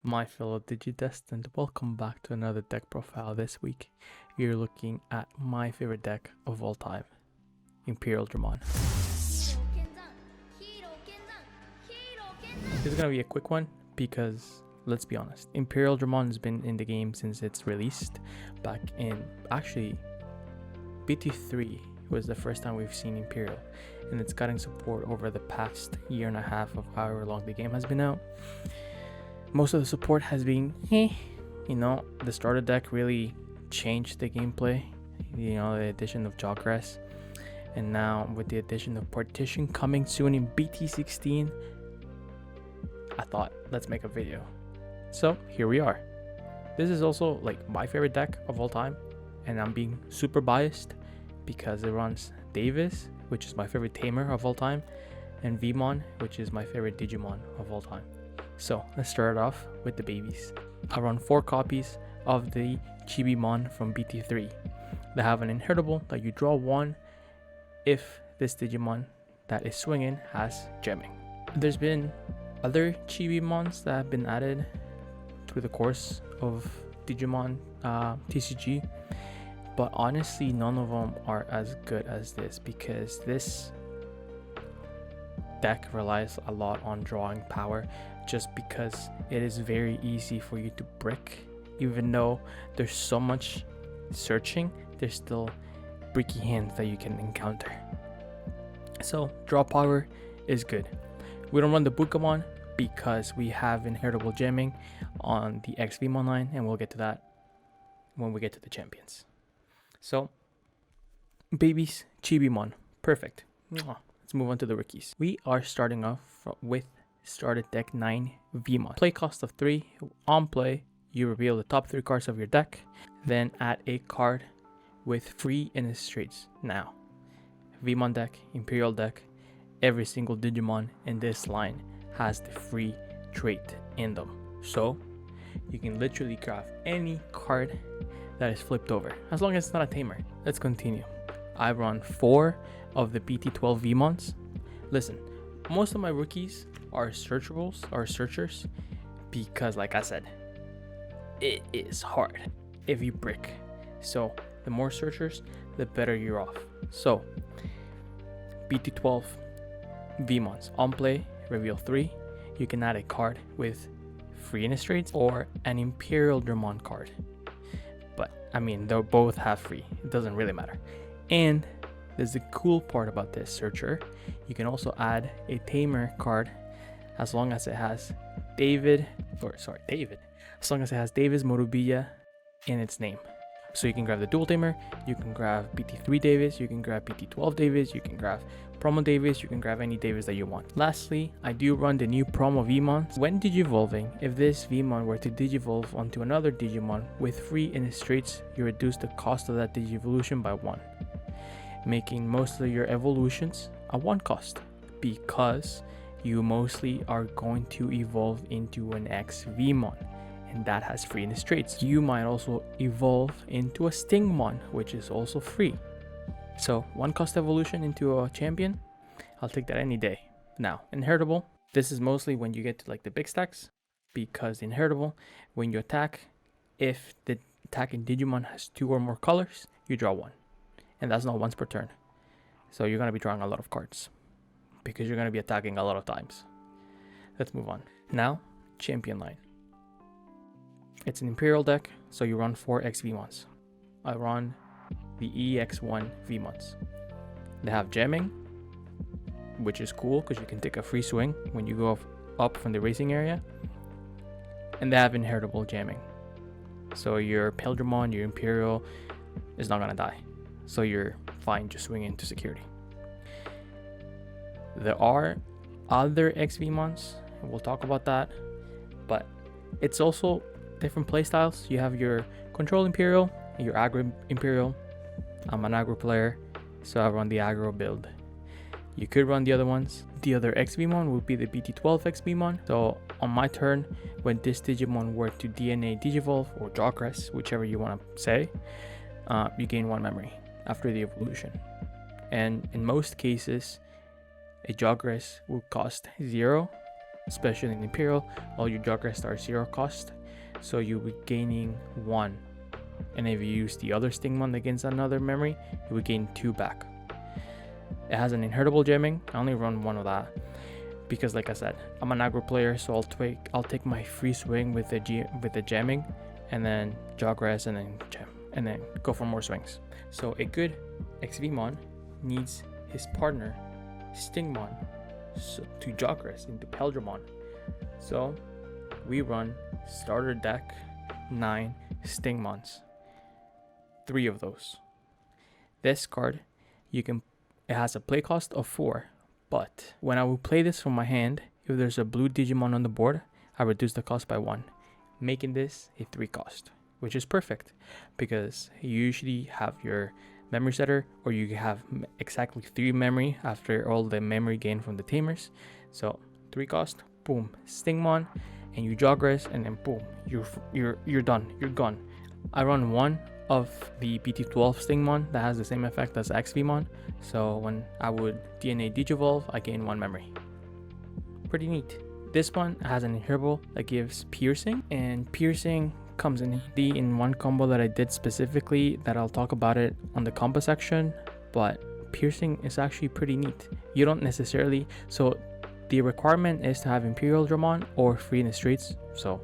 My fellow digidestined, welcome back to another deck profile. This week, we're looking at my favorite deck of all time, Imperialdramon. This is gonna be a quick one because, let's be honest, Imperialdramon has been in the game since it's released back in, actually, BT3 was the first time we've seen Imperial, and it's gotten support over the past year and a half of however long the game has been out. Most of the support has been the starter deck really changed the gameplay, the addition of Jogress, and now with the addition of Partition coming soon in BT14, I thought, let's make a video. So here we are. This is also like my favorite deck of all time, and I'm being super biased because it runs Davis, which is my favorite tamer of all time, and Vmon, which is my favorite Digimon of all time. So let's start off with the babies. I run 4 copies of the Chibimon from BT3. They have an inheritable that you draw 1 if this Digimon that is swinging has gemming. There's been other Chibimons that have been added through the course of Digimon TCG, but honestly none of them are as good as this because this deck relies a lot on drawing power, just because it is very easy for you to brick. Even though there's so much searching, there's still bricky hands that you can encounter. So draw power is good. We don't run the Bukamon because we have inheritable gemming on the XVmon line, and we'll get to that when we get to the champions. So babies, Chibimon, perfect. Let's move on to the rookies. We are starting off with starter deck 9 Vmon. Play cost of 3. On play, you reveal the top 3 cards of your deck, then add a card with free in its traits. Now, Vmon deck, Imperial deck, every single Digimon in this line has the free trait in them. So, you can literally grab any card that is flipped over, as long as it's not a tamer. Let's continue. I run 4 of the BT12 Vmons. Listen, most of my rookies are searchers, because like I said, it is hard if you brick. So the more searchers, the better you're off. So BT12 Vmons on play, reveal 3. You can add a card with free illustrates or an Imperialdramon card. But I mean, they both have free. It doesn't really matter. And there's the cool part about this searcher. You can also add a tamer card as long as it has David, as long as it has Davis Morubilla in its name. So you can grab the dual tamer, you can grab BT3 Davis, you can grab BT12 Davis, you can grab promo Davis, you can grab any Davis that you want. Lastly, I do run the new promo Vmons. When digivolving, if this Vmon were to digivolve onto another Digimon with free in its traits, you reduce the cost of that digivolution by 1. Making most of your evolutions a 1 cost, because you mostly are going to evolve into an XVmon, and that has free in its traits. You might also evolve into a Stingmon, which is also free. So 1 cost evolution into a champion, I'll take that any day. Now, inheritable, this is mostly when you get to like the big stacks, because inheritable, when you attack, if the attacking Digimon has 2 or more colors, you draw 1. And that's not once per turn. So you're going to be drawing a lot of cards because you're going to be attacking a lot of times. Let's move on. Now, champion line. It's an Imperial deck, so you run 4 XVmons. I run the EX1 Vmons. They have gemming, which is cool because you can take a free swing when you go up from the racing area. And they have inheritable jamming. So your Imperialdramon, your Imperial is not going to die. So you're fine just swinging into security. There are other XVmons, and we'll talk about that, but it's also different playstyles. You have your control Imperial and your aggro Imperial. I'm an aggro player, so I run the aggro build. You could run the other ones. The other XVmon would be the BT12 XVmon. So on my turn, when this Digimon were to DNA Digivolve or Jogress, whichever you want to say, you gain 1 memory after the evolution. And in most cases, a Jogress will cost 0 especially in Imperial, all your Jogress are 0 cost, so you'll be gaining 1. And if you use the other Stingmon against another memory, you will gain 2 back. It has an inheritable gemming. I only run 1 of that because, like I said, I'm an aggro player, so I'll take my free swing with the gemming, and then Jogress, and then gem, and then go for more swings. So a good XVmon needs his partner Stingmon to Jogress into Imperialdramon. So we run starter deck 9 Stingmons. 3 of those. This card, it has a play cost of 4, but when I will play this from my hand, if there's a blue Digimon on the board, I reduce the cost by 1, making this a 3 cost, which is perfect because you usually have your memory setter, or you have exactly 3 memory after all the memory gained from the Tamers. So 3 cost, boom, Stingmon, and you Jogress, and then boom, you're done, you're gone. I run 1 of the BT12 Stingmon that has the same effect as XVmon, so when I would DNA Digivolve, I gain 1 memory. Pretty neat. This one has an inheritable that gives piercing, and piercing comes in handy in one combo that I did specifically that I'll talk about it on the combo section, but piercing is actually pretty neat. You don't necessarily, so the requirement is to have Imperialdramon or Free in the Streets, so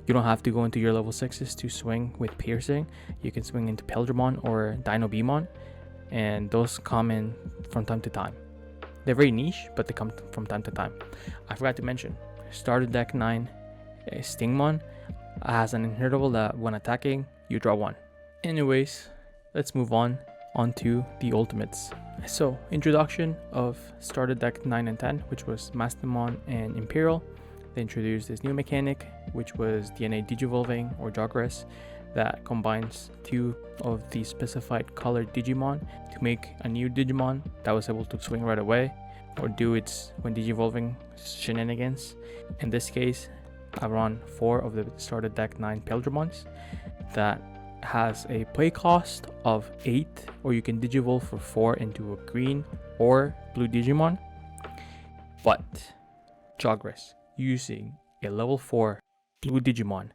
you don't have to go into your level 6s to swing with piercing. You can swing into Imperialdramon or Dinobemon, and those come in from time to time. They're very niche, but they come from time to time. I forgot to mention, starter deck 9 Stingmon has an inheritable that when attacking, you draw 1. Anyways, let's move on onto the ultimates. So, introduction of starter deck 9 and 10, which was Mastemon and Imperial. They introduced this new mechanic, which was DNA Digivolving or Jogress, that combines 2 of the specified colored Digimon to make a new Digimon that was able to swing right away or do its when Digivolving shenanigans. In this case, I run 4 of the starter deck 9 Imperialdramons that has a play cost of 8, or you can Digivolve for 4 into a green or blue Digimon. But Jogress using a level 4 blue Digimon,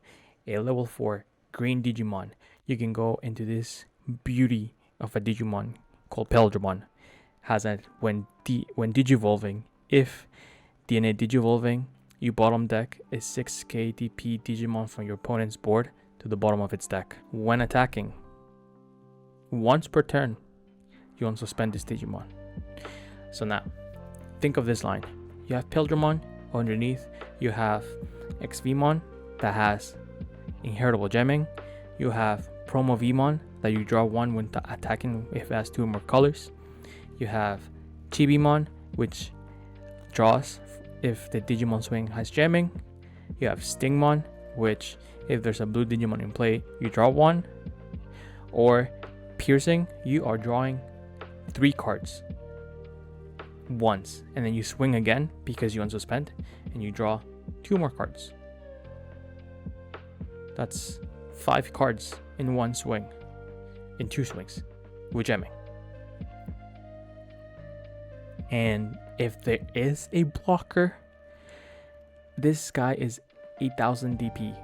a level 4 green Digimon, you can go into this beauty of a Digimon called Imperialdramon. Has a when Digivolving, if DNA Digivolving, you bottom deck a 6k DP Digimon from your opponent's board to the bottom of its deck. When attacking, once per turn, you unsuspend this Digimon. So now, think of this line. You have Imperialdramon, underneath you have XVmon that has inheritable gemming. You have Promo Vmon that you draw 1 when attacking if it has 2 or more colors. You have Chibimon, which draws if the Digimon swing has gemming. You have Stingmon, which if there's a blue Digimon in play, you draw 1. Or piercing, you are drawing 3 cards once, and then you swing again because you unsuspend, and you draw 2 more cards. That's 5 cards in 1 swing, in 2 swings, with gemming. And if there is a blocker, this guy is 8000 DP,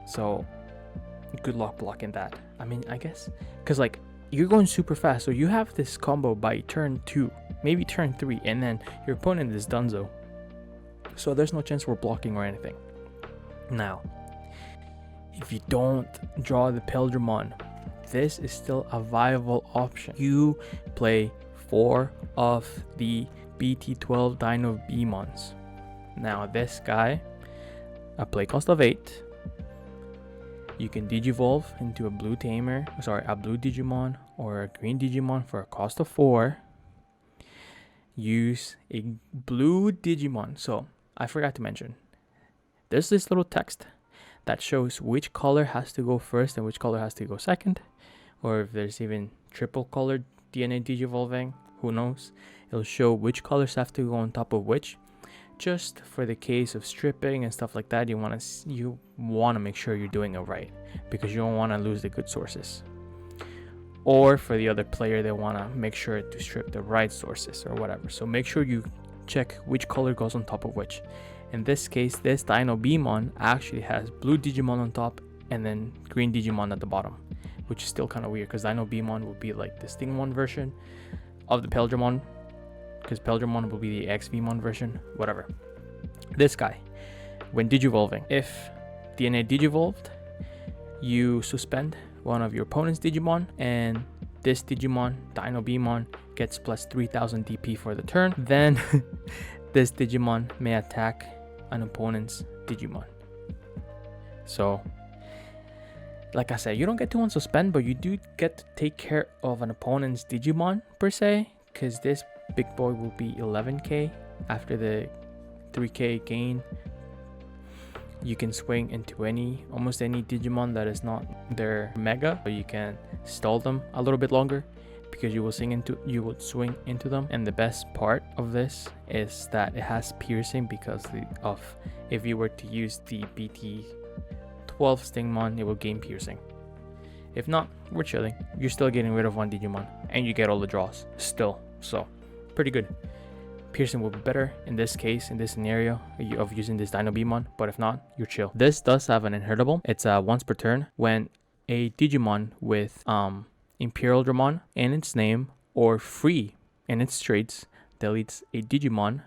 so good luck blocking that. I mean, I guess because like you're going super fast, so you have this combo by turn 2, maybe turn 3, and then your opponent is donezo, so there's no chance we're blocking or anything. Now, if you don't draw the Imperialdramon, this is still a viable option. You play 4 of the BT12 Dinobemons. Now this guy, a play cost of 8. You can Digivolve into a blue Digimon or a green Digimon for a cost of 4. Use a blue Digimon. So I forgot to mention, there's this little text that shows which color has to go first and which color has to go second, or if there's even triple colored DNA Digivolving, who knows. It'll show which colors have to go on top of which, just for the case of stripping and stuff like that. You want to make sure you're doing it right, because you don't want to lose the good sources. Or for the other player, they want to make sure to strip the right sources or whatever. So make sure you check which color goes on top of which. In this case, this Digidestined actually has blue Digimon on top and then green Digimon at the bottom, which is still kind of weird because Digidestined would be like the Stingmon version of the Imperialdramon, because Imperialdramon will be the XVmon version, whatever. This guy, when digivolving, if DNA digivolved, you suspend one of your opponent's Digimon, and this Digimon, Digidestined, gets plus 3000 DP for the turn. Then this Digimon may attack an opponent's Digimon. So, like I said, you don't get to unsuspend, but you do get to take care of an opponent's Digimon per se, because this big boy will be 11k after the 3k gain. You can swing into almost any Digimon that is not their mega, but you can stall them a little bit longer because you will swing into them. And the best part of this is that it has piercing because if you were to use the BT14 Stingmon, it will gain piercing. If not, we're chilling. You're still getting rid of one Digimon and you get all the draws still, so pretty good. Piercing will be better in this case, in this scenario of using this Digidestined, but if not, you're chill. This does have an inheritable. It's once per turn. When a Digimon with Imperialdramon in its name or free in its traits deletes a Digimon,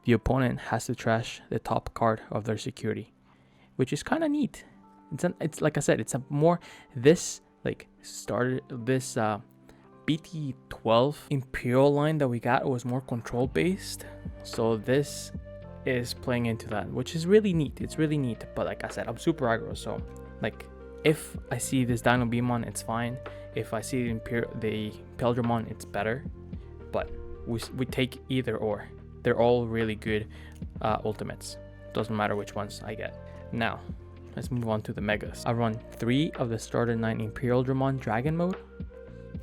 the opponent has to trash the top card of their security, which is kind of neat. It's like I said, it's a more this like started this BT12 Imperial line that we got was more control based, so this is playing into that, which is really neat. It's really neat, but like I said, I'm super aggro, so like if I see this Digidestined, it's fine. If I see the Imperialdramon, it's better, but we take either or. They're all really good ultimates. Doesn't matter which ones I get. Now let's move on to the megas. I run 3 of the starter 9 Imperialdramon Dragon mode.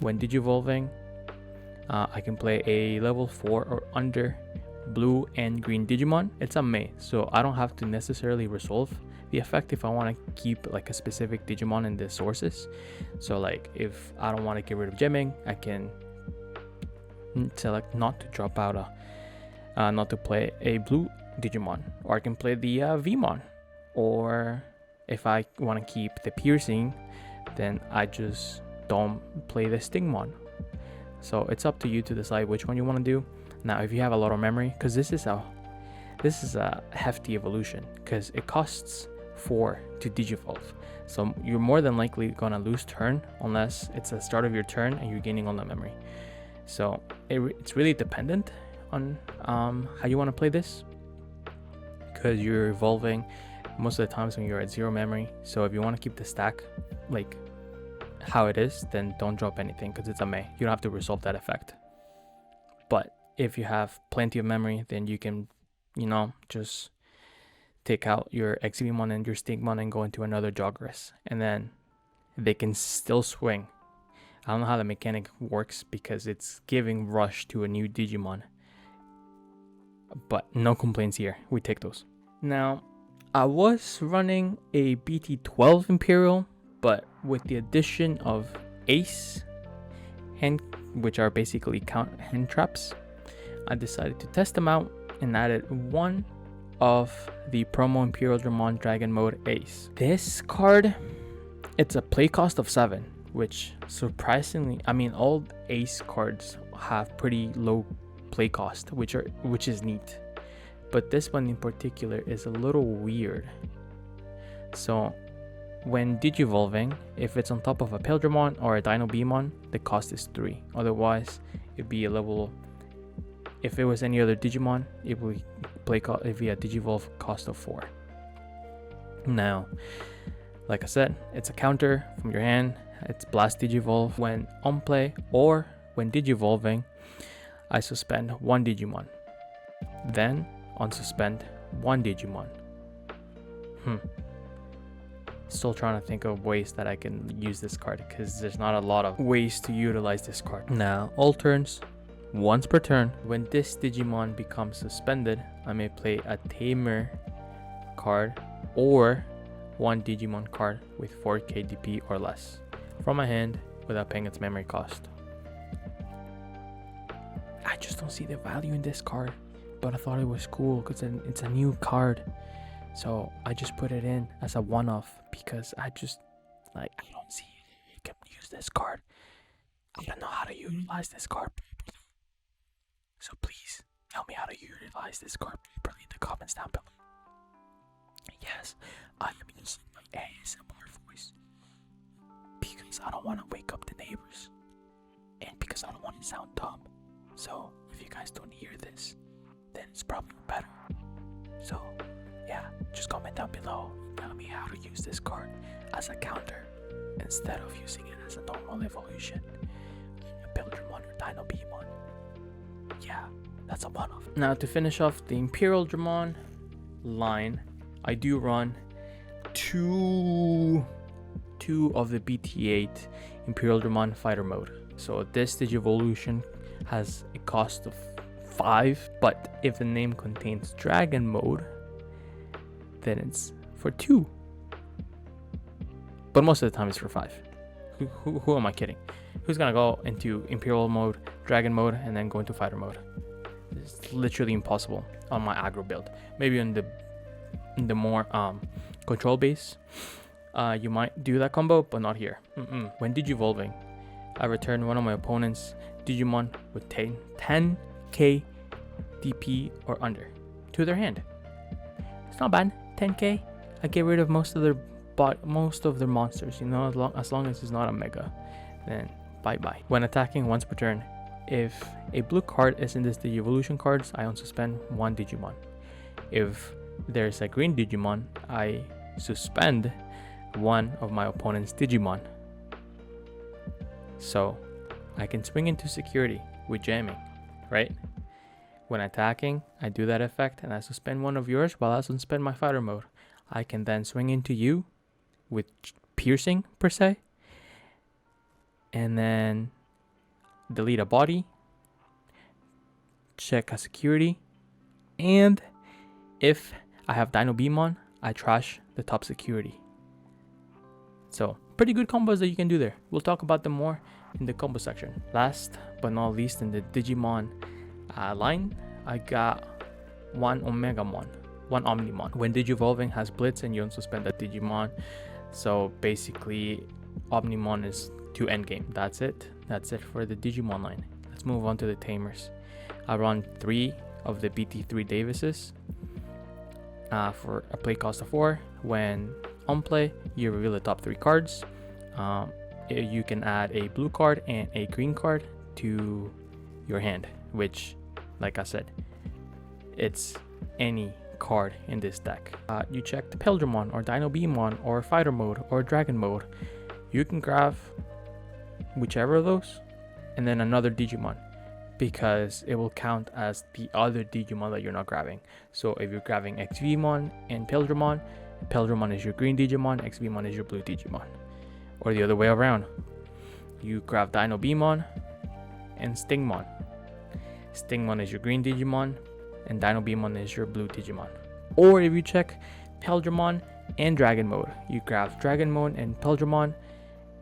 When digivolving, I can play a level 4 or under blue and green Digimon. It's a May, so I don't have to necessarily resolve the effect if I want to keep like a specific Digimon in the sources. So like if I don't want to get rid of gemming, I can select not to drop out not to play a blue Digimon, or I can play the Vmon. Or if I want to keep the piercing, then I just don't play the Stingmon. So it's up to you to decide which one you want to do. Now if you have a lot of memory, because this is a hefty evolution, because it costs 4 to digivolve, so you're more than likely gonna lose turn unless it's the start of your turn and you're gaining all the memory. So it's really dependent on how you want to play this, because you're evolving most of the times when you're at 0 memory. So if you want to keep the stack like how it is, then don't drop anything because it's a May. You don't have to resolve that effect. But if you have plenty of memory, then you can, just take out your XVmon and your Stingmon and go into another Jogress, and then they can still swing. I don't know how the mechanic works because it's giving rush to a new Digimon, but no complaints here. We take those. Now, I was running a BT12 Imperial, but with the addition of Ace, which are basically hand traps, I decided to test them out and added one of the promo Imperialdramon Dragon mode Ace. This card, it's a play cost of 7, which surprisingly, all Ace cards have pretty low play cost, which is neat. But this one in particular is a little weird. So when digivolving, if it's on top of a Imperialdramon or a Digidestined, the cost is 3. Otherwise, it'd be a level. If it was any other Digimon, it would be a digivolve cost of 4. Now, like I said, it's a counter from your hand. It's blast digivolve when on play, or when digivolving, I suspend 1 Digimon. Then unsuspend 1 Digimon. Still trying to think of ways that I can use this card, because there's not a lot of ways to utilize this card. Now, all turns, once per turn, when this Digimon becomes suspended, I may play a Tamer card or 1 Digimon card with 4k DP or less from my hand without paying its memory cost. I just don't see the value in this card but I thought it was cool because it's a new card. So I just put it in as a one-off because I don't see you can use this card. I don't know how to utilize this card properly. So please help me how to utilize this card properly in the comments down below. Yes, I am using my ASMR voice because I don't want to wake up the neighbors and because I don't want to sound dumb. So if you guys don't hear this, then it's probably better. So yeah, just comment down below and tell me how to use this card as a counter instead of using it as a normal evolution. Imperialdramon or Digidestined. Yeah, that's a one-off. Now to finish off the Imperialdramon line, I do run two of the BT8 Imperialdramon fighter mode. So this Digivolution has a cost of 5, but if the name contains dragon mode, then it's for 2. But most of the time it's for 5. Who am I kidding? Who's gonna go into Imperial mode, dragon mode, and then go into fighter mode? It's literally impossible on my aggro build. Maybe in the more control base, you might do that combo, but not here. When Digivolving, I return one of my opponent's Digimon with 10k DP or under to their hand. It's not bad. 10k. I get rid of most of their monsters. You know, as long as it's not a mega, then bye bye. When attacking once per turn, if a blue card is in this Digivolution cards, I unsuspend one Digimon. If there's a green Digimon, I suspend one of my opponent's Digimon. So I can swing into security with jamming, right? When attacking, I do that effect and I suspend one of yours while I suspend my fighter mode. I can then swing into you with piercing per se, and then delete a body, check a security, and if I have Dino Beam on, I trash the top security. So pretty good combos that you can do there. We'll talk about them more in the combo section. Last but not least, in the Digimon line, I got one Omegamon, one Omnimon. When Digivolving has Blitz and you unsuspend that Digimon, so basically Omnimon is to endgame. That's it for the Digimon line. Let's move on to the Tamers. I run 3 of the BT3 Davises for a play cost of 4. When on play, you reveal the top 3 cards. You can add a blue card and a green card to your hand, which, like I said, it's any card in this deck. You check the Imperialdramon or Dino Beamon or fighter mode or dragon mode. You can grab whichever of those and then another Digimon, because it will count as the other Digimon that you're not grabbing. So if you're grabbing XVmon and Imperialdramon is your green Digimon, XVmon is your blue Digimon. Or the other way around. You grab Dino Beamon and Stingmon. Stingmon is your green Digimon and Dino Beamon is your blue Digimon. Or if you check Imperialdramon and Dragon mode, you grab Dragon mode and Imperialdramon.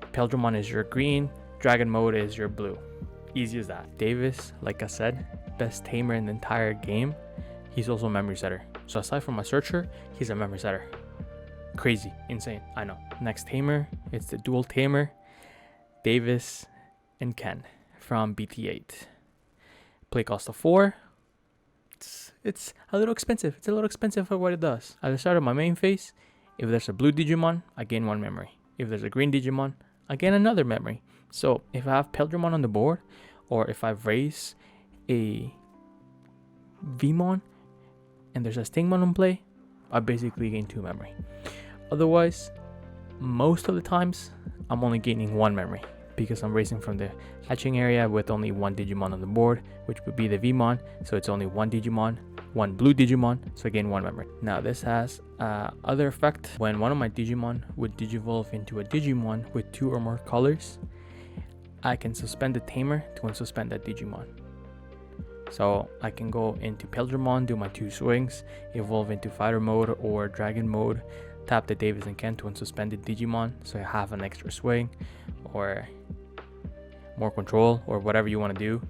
Imperialdramon is your green, Dragon mode is your blue. Easy as that. Davis, like I said, best tamer in the entire game. He's also a memory setter. So aside from a searcher, he's a memory setter. Crazy, insane, I know. Next tamer, it's the dual tamer, Davis and Ken from BT8. Play cost of 4. It's a little expensive. It's a little expensive for what it does. At the start of my main phase, if there's a blue Digimon, I gain 1 memory. If there's a green Digimon, I gain another memory. So if I have Imperialdramon on the board, or if I raise a Vmon and there's a Stingmon on play, I basically gain 2 memory. Otherwise, most of the times, I'm only gaining 1 memory because I'm racing from the hatching area with only 1 Digimon on the board, which would be the Vmon. So it's only 1 Digimon, 1 blue Digimon, so I gain 1 memory. Now this has other effect. When one of my Digimon would digivolve into a Digimon with 2 or more colors, I can suspend the tamer to unsuspend that Digimon. So I can go into Imperialdramon, do my 2 swings, evolve into fighter mode or dragon mode, tap the Davis and Ken to unsuspend the Digimon, so I have an extra swing or more control or whatever you want to do.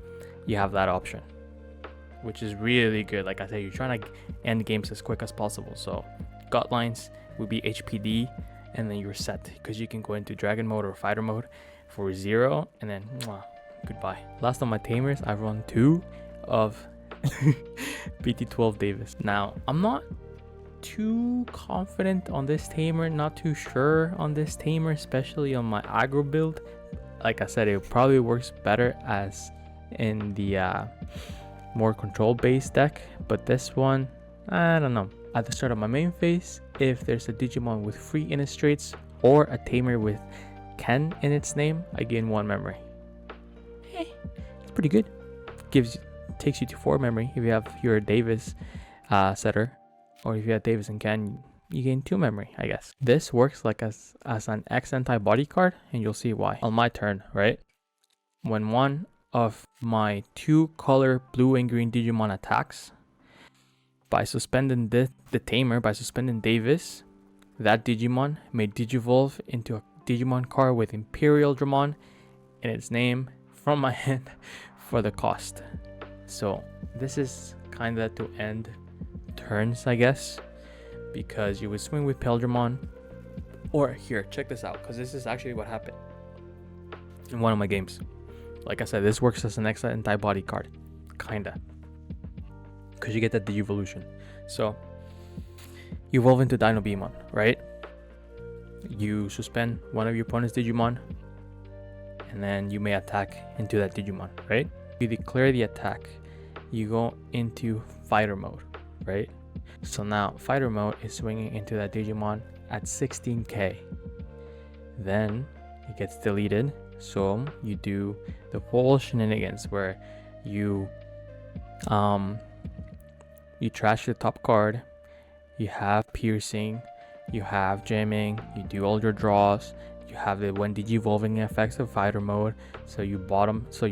You have that option. which is really good. Like I said, you're trying to end games as quick as possible. So gut lines would be HPD, and then you're set because you can go into dragon mode or fighter mode for 0, and then goodbye. Last on my tamers, I run 2 of BT12 Davis. Now I'm not too confident on this tamer, not too sure on this tamer, especially on my aggro build. Like I said, it probably works better as in the more control based deck, but this one, I don't know. At the start of my main phase, if there's a Digimon with 3 Innistrates or a tamer with Ken in its name, I gain 1 memory. It's pretty good. Takes you to 4 memory if you have your Davis setter, or if you have Davis and Ken, you gain 2 memory, I guess. This works like as an X anti-body card, and you'll see why. On my turn, right? When one of my 2 color blue and green Digimon attacks, by suspending the tamer, by suspending Davis, that Digimon may digivolve into a Digimon card with Imperialdramon in its name from my hand for the cost. So this is kind of to end turns, I guess, because you would swing with Imperialdramon. Or here, check this out, because this is actually what happened in one of my games. Like I said, this works as an extra anti-body card, kinda, because you get that Digivolution. So you evolve into Dino Beamon, right? You suspend one of your opponent's Digimon, and then you may attack into that Digimon, right? You declare the attack, you go into fighter mode, right? So now fighter mode is swinging into that Digimon at 16k. Then it gets deleted, so you do the whole shenanigans where you trash the top card, you have piercing, you have jamming, you do all your draws, you have the when digivolving effects of fighter mode, so you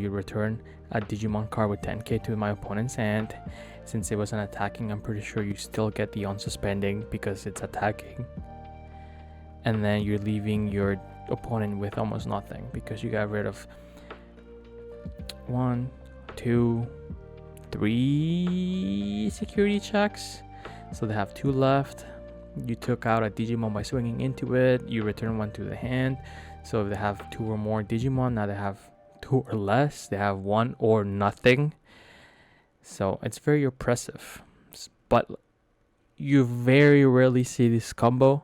return a Digimon card with 10k to my opponent's hand. Since it wasn't attacking, I'm pretty sure you still get the unsuspending because it's attacking, and then you're leaving your opponent with almost nothing because you got rid of 1, 2, 3 security checks, so they have 2 left. You took out a Digimon by swinging into it, you return 1 to the hand, so if they have 2 or more Digimon, now they have 2 or less, they have 1 or nothing. So it's very oppressive, but you very rarely see this combo.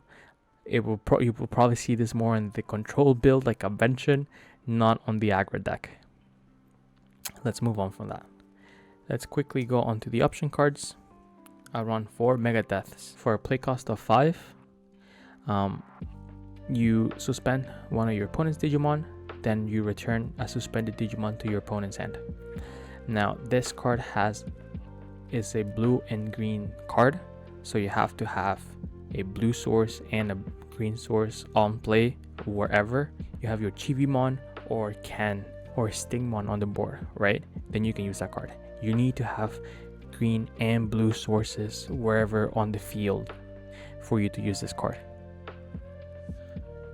You will probably see this more in the control build like Convention, not on the aggro deck. Let's move on from that. Let's quickly go on to the option cards. I run 4 Mega Deaths. For a play cost of 5, you suspend one of your opponent's Digimon, then you return a suspended Digimon to your opponent's hand. Now this card is a blue and green card, so you have to have a blue source and a green source on play wherever you have your Chivimon or Ken or Stingmon on the board, right? Then you can use that card. You need to have green and blue sources wherever on the field for you to use this card.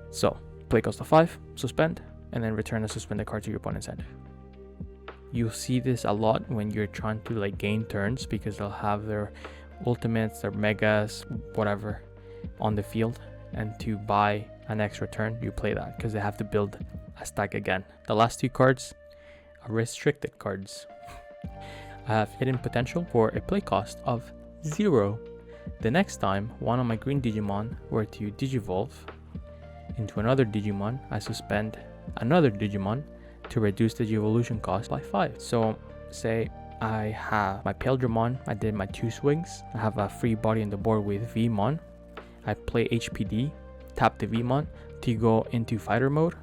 So play cost of 5, suspend, and then return a suspended card to your opponent's hand. You'll see this a lot when you're trying to like gain turns, because they'll have their ultimates, their megas, whatever on the field, and to buy an extra turn, you play that because they have to build a stack again. The last 2 cards are restricted cards. I have hidden potential for a play cost of 0. The next time one of my green Digimon were to digivolve into another Digimon, I suspend another Digimon to reduce the evolution cost by 5. So say I have my Imperialdramon, I did my 2 swings, I have a free body on the board with Vmon, I play HPD, tap the Vmon to go into fighter mode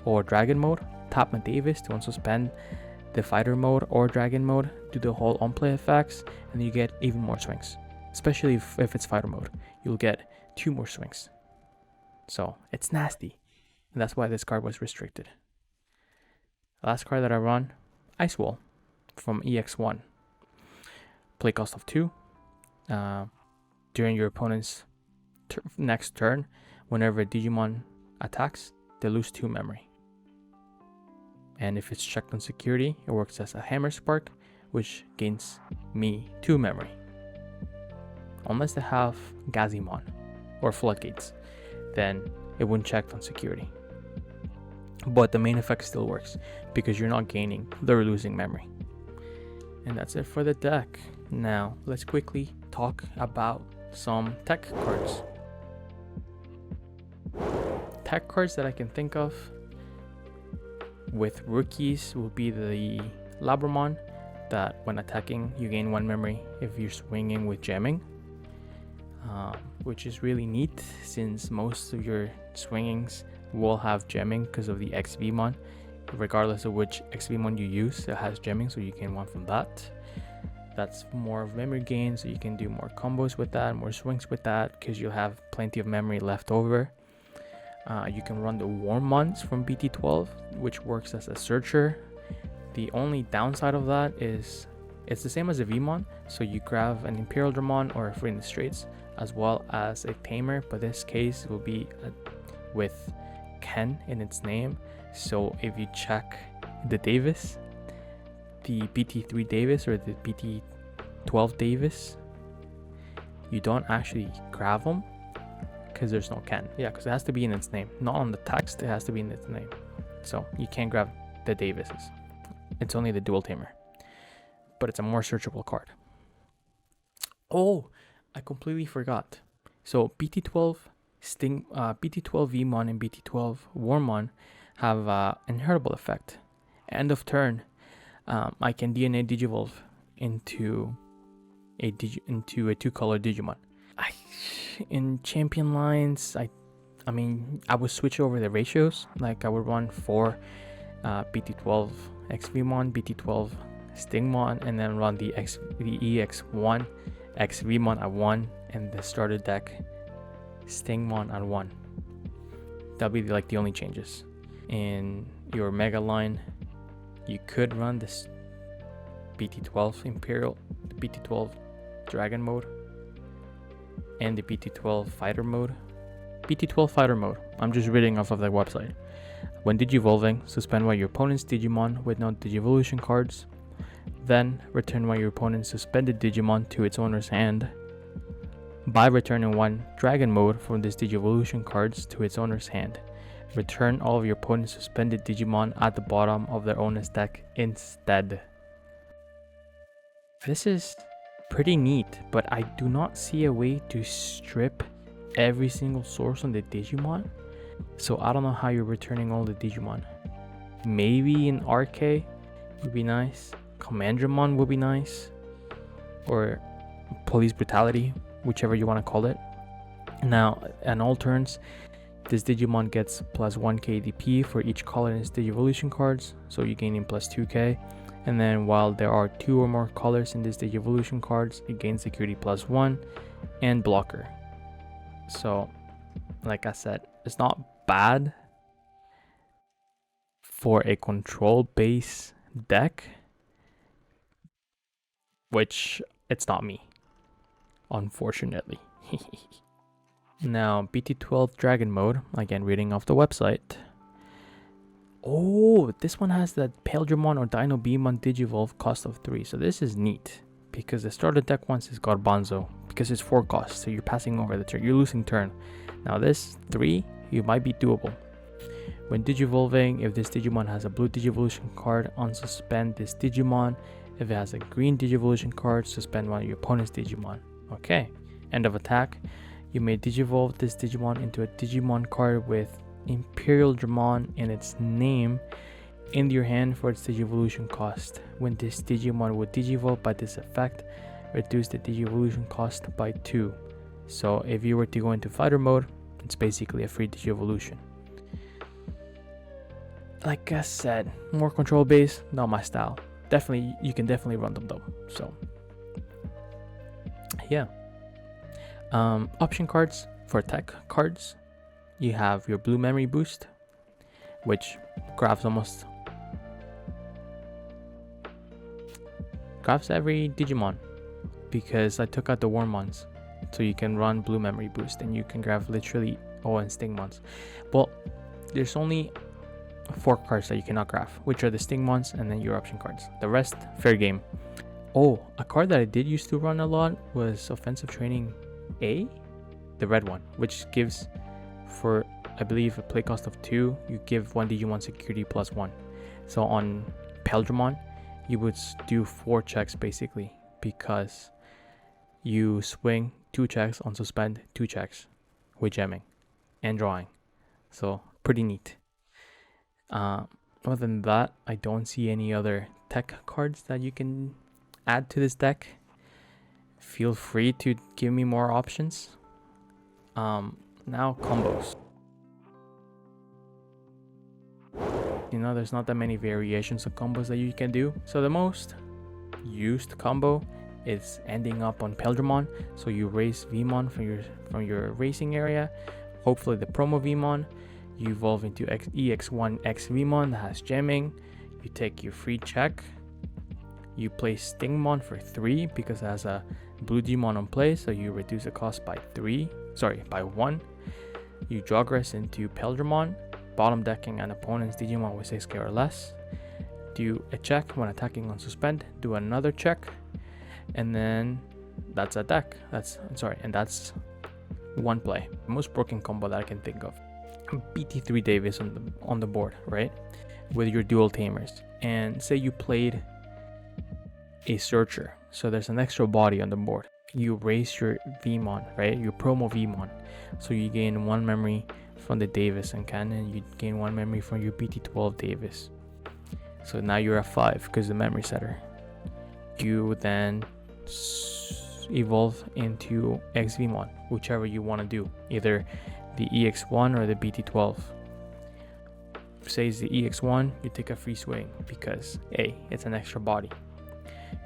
or dragon mode, tap my Davis to unsuspend the fighter mode or dragon mode, do the whole on play effects, and you get even more swings. Especially if it's fighter mode, you'll get 2 more swings. So it's nasty, and that's why this card was restricted. Last card that I run, Ice Wall from EX1. Play cost of 2. During your opponent's next turn, whenever a Digimon attacks, they lose 2 memory. And if it's checked on security, it works as a Hammer Spark which gains me 2 memory. Unless they have Gazimon or Floodgates, then it wouldn't check on security. But the main effect still works because you're not gaining, they're losing memory. And that's it for the deck. Now let's quickly talk about some tech cards. Tech cards that I can think of with rookies will be the Labramon, that when attacking you gain 1 memory if you're swinging with gemming, which is really neat since most of your swingings will have gemming because of the XVmon. Regardless of which XVmon you use, it has gemming, so you gain 1 from that. That's more of memory gain, so you can do more combos with that, more swings with that, because you'll have plenty of memory left over. You can run the Wormmons from BT12, which works as a searcher. The only downside of that is it's the same as a Vmon, so you grab an Imperialdramon or a Free in the Straits, as well as a Tamer, but this case will be with Ken in its name. So if you check the Davis, the BT3 Davis or the BT12 Davis, you don't actually grab them because there's no Ken. Yeah, because it has to be in its name, not on the text, it has to be in its name. So you can't grab the Davises. It's only the Dual Tamer, but it's a more searchable card. Oh, I completely forgot. So BT12 BT12 Vmon and BT12 Wormmon have inheritable effect. End of turn, I can DNA Digivolve into a 2-color Digimon. In champion lines, I mean, I would switch over the ratios. Like I would run 4 BT12 XVmon, BT12 Stingmon, and then run the EX1 XVmon at 1, and the starter deck Stingmon at 1. That'll be like the only changes. In your mega line, you could run this BT12 Imperial, the BT12 Dragon mode, and the BT12 Fighter mode. BT12 Fighter mode, I'm just reading off of the website. When digivolving, suspend one of your opponent's Digimon with no Digivolution cards. Then return one of your opponent's suspended Digimon to its owner's hand. By returning 1 Dragon mode from this Digivolution cards to its owner's hand. Return all of your opponent's suspended Digimon at the bottom of their owner's deck instead. This is pretty neat, but I do not see a way to strip every single source on the Digimon. So I don't know how you're returning all the Digimon. Maybe an RK would be nice. Commandramon would be nice. Or Police Brutality, whichever you want to call it. Now, on all turns, this Digimon gets plus 1 KDP for each color in its Digivolution cards, so you're gaining plus 2k. And then while there are 2 or more colors in this Digivolution cards, it gains security plus 1 and blocker. So, like I said, it's not bad for a control base deck, which it's not me, unfortunately. Now, BT12 Dragon mode, again reading off the website. Oh, this one has the Imperialdramon or Dino Beamon Digivolve cost of 3. So this is neat because the starter deck once is Garbanzo because it's 4 costs. So you're passing over the turn, you're losing turn. Now this 3, you might be doable. When Digivolving, if this Digimon has a blue Digivolution card, unsuspend this Digimon. If it has a green Digivolution card, suspend one of your opponent's Digimon. Okay, end of attack. You may Digivolve this Digimon into a Digimon card with Imperialdramon in its name in your hand for its Digivolution cost. When this Digimon would Digivolve by this effect, reduce the Digivolution cost by 2. So if you were to go into fighter mode, it's basically a free Digivolution. Like I said, more control base, not my style. Definitely, you can definitely run them though. So yeah. Option cards for tech cards. You have your blue memory boost, which grabs every Digimon, because I took out the Wormmons, so you can run blue memory boost and you can grab literally O and Stingmons. Well, there's only 4 cards that you cannot craft, which are the Stingmons and then your option cards. The rest, fair game. Oh, a card that I did used to run a lot was Offensive Training A, the red one, which gives, for I believe a play cost of 2, you give 1 Digimon security plus 1. So on Imperialdramon, you would do 4 checks basically, because you swing 2 checks on suspend, 2 checks with gemming and drawing. So pretty neat. Other than that, I don't see any other tech cards that you can add to this deck. Feel free to give me more options. Now combos. You know, there's not that many variations of combos that you can do. So the most used combo is ending up on Imperialdramon. So you raise Vmon from your racing area. Hopefully the promo Vmon. You evolve into EX1 X Vmon that has gemming. You take your free check. You play Stingmon for 3 because it has a blue Digimon on play, so you reduce the cost by 1. You Jogress into Imperialdramon, bottom decking an opponent's Digimon with 6k or less. Do a check when attacking on suspend. Do another check, and then that's a deck. And that's one play. The most broken combo that I can think of. BT3 Davis on the board, right? With your dual Tamers, and say you played a Searcher, so there's an extra body on the board. You raise your Vmon, right? Your promo Vmon, so you gain 1 memory from the Davis and cannon. You gain 1 memory from your BT12 Davis. So now you're at 5 because the memory setter. You then evolve into X Vmon, whichever you want to do, either the EX1 or the BT12. Say it's the EX1, you take a free swing because A, it's an extra body.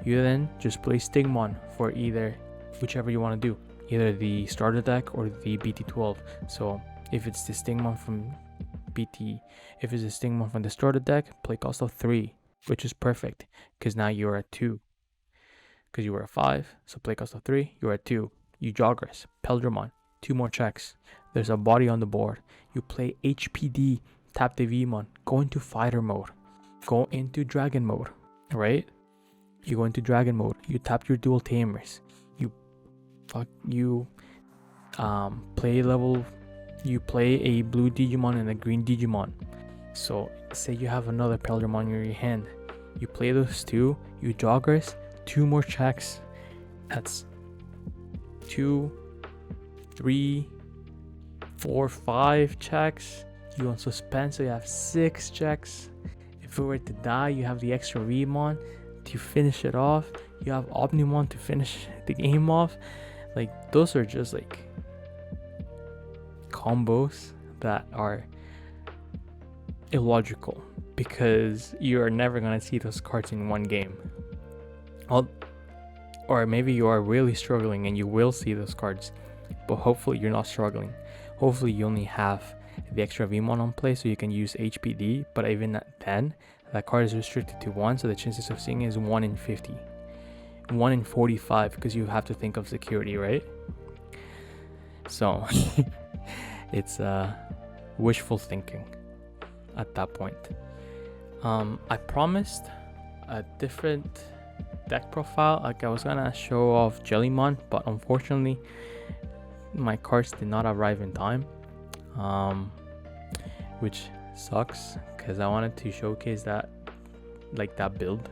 You then just play Stingmon for either whichever you want to do, either the starter deck or the BT12. So if it's the Stingmon from if it's the Stingmon from the starter deck, play cost of 3, which is perfect because now you're at 2. Because you were at 5, so play cost of 3, you're at 2. You Jogress, Imperialdramon, 2 more checks. There's a body on the board. You play HPD, tap the Vmon, go into fighter mode, go into dragon mode, right? You go into dragon mode, you tap your dual Tamers, you play a blue Digimon and a green Digimon. So say you have another Imperialdramon in your hand, you play those 2, you Jogress, 2 more checks. That's 2, 3, 4, 5 checks. You on suspend, so you have 6 checks. If it were to die, you have the extra Vmon to finish it off. You have Omnimon to finish the game off. Like, those are just like combos that are illogical because you're never gonna see those cards in one game. Or maybe you are really struggling and you will see those cards, but hopefully you're not struggling. Hopefully you only have the extra Vmon on play so you can use HPD, but even then, that card is restricted to 1, so the chances of seeing is 1 in 50. 1 in 45 because you have to think of security, right? So it's wishful thinking at that point. I promised a different deck profile. Like, I was gonna show off Jellymon, but unfortunately my cards did not arrive in time, which sucks because I wanted to showcase that build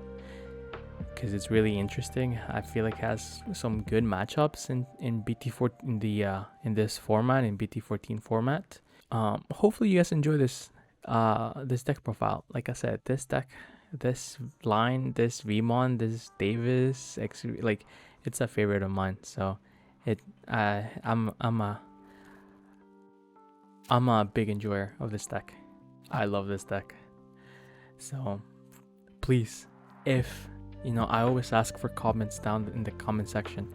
because it's really interesting. I feel like it has some good matchups in BT4 in this format, in BT14 format. Hopefully you guys enjoy this deck profile. Like I said, this deck, this line, this Vmon, this Davis, like, it's a favorite of mine. So I'm a big enjoyer of this deck. I love this deck. So please, if I always ask for comments down in the comment section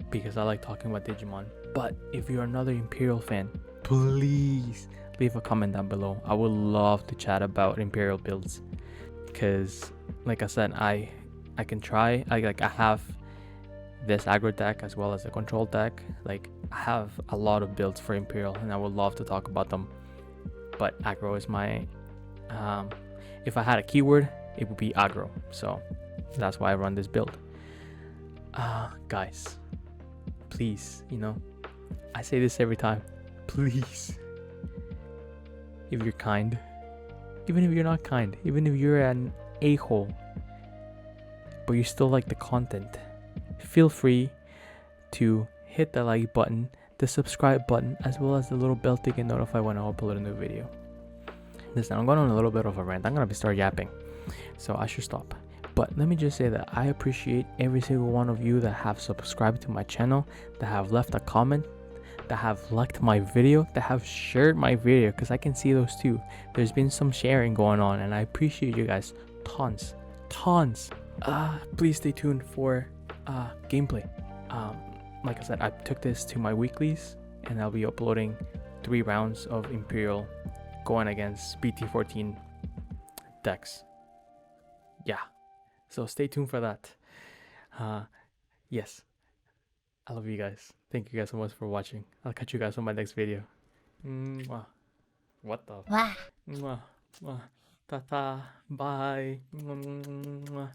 because I like talking about Digimon. But if you're another Imperial fan, please leave a comment down below. I would love to chat about Imperial builds because, like I said, I can try. I have this aggro deck as well as a control deck. Like, I have a lot of builds for Imperial and I would love to talk about them, but aggro is my If I had a keyword, it would be aggro. So that's why I run this build. Guys, please, I say this every time. Please, if you're kind, even if you're not kind, even if you're an a-hole, but you still like the content, feel free to hit the like button, the subscribe button, as well as the little bell to get notified when I upload a new video. Listen, I'm going on a little bit of a rant. I'm gonna start yapping, so I should stop. But let me just say that I appreciate every single one of you that have subscribed to my channel, that have left a comment, that have liked my video, that have shared my video, because I can see those too. There's been some sharing going on, and I appreciate you guys tons. Please stay tuned for gameplay. Like I said, I took this to my weeklies, and I'll be uploading 3 rounds of Imperial going against BT14 decks. Yeah, so stay tuned for that. Yes, I love you guys. Thank you guys so much for watching. I'll catch you guys on my next video. Mwah. What the? Mwah. Mwah. Ta-ta. Bye. Mwah.